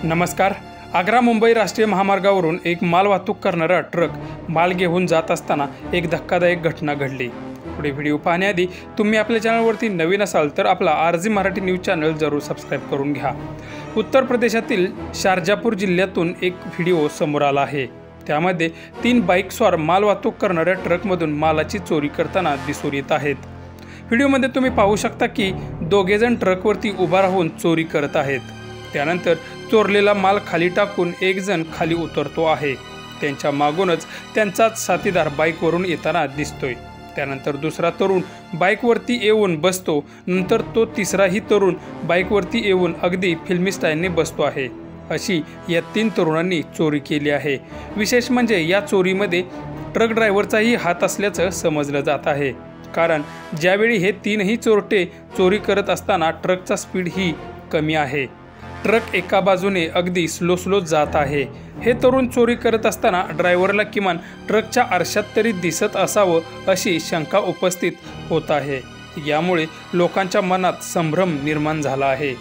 नमस्कार। आग्रा मुंबई राष्ट्रीय महामार्गावरून एक माल वाहतूक करणारा ट्रक माल घेऊन जात असताना एक धक्कादायक घटना घडली। पुढे व्हिडिओ पाहण्याआधी तुम्ही आपल्या चॅनलवरती नवीन असाल तर आपला आरजी मराठी न्यूज चॅनल जरूर सबस्क्राइब करून घ्या। उत्तर प्रदेशातील शारजापूर जिल्ह्यातून एक व्हिडिओ समोर आला आहे। त्यामध्ये 3 बाईकस्वार माल वाहतूक करणाऱ्या ट्रकमधून मालाची चोरी करताना दिसून येत आहेत। व्हिडिओमध्ये तुम्ही पाहू शकता की दोघेजण ट्रकवरती उभा राहून चोरी करत आहेत। त्यानंतर चोरलेला माल खाली टाकून एक जण खाली उतरतो आहे। त्यांच्या मागूनच त्यांचाच साथीदार बाईकवरून येताना दिसतोय। त्यानंतर दुसरा तरुण बाईकवरती येऊन बसतो। नंतर तो तिसराही तरुण बाईकवरती येऊन अगदी फिल्मी स्टाईलने बसतो आहे। अशी या 3 तरुणांनी चोरी केली आहे। विशेष म्हणजे या चोरीमध्ये ट्रक ड्रायव्हरचाही हात असल्याचं समजलं जात आहे। कारण ज्यावेळी हे 3ही चोरटे चोरी करत असताना ट्रकचा स्पीड ही कमी आहे। ट्रक एका बाजूने अगदी स्लो जात आहे। हे तरुण चोरी करत असताना ड्रायव्हरला किमान ट्रकच्या आरशात तरी दिसत असावं अशी शंका उपस्थित होत आहे। यामुळे लोकांच्या मनात संभ्रम निर्माण झाला आहे।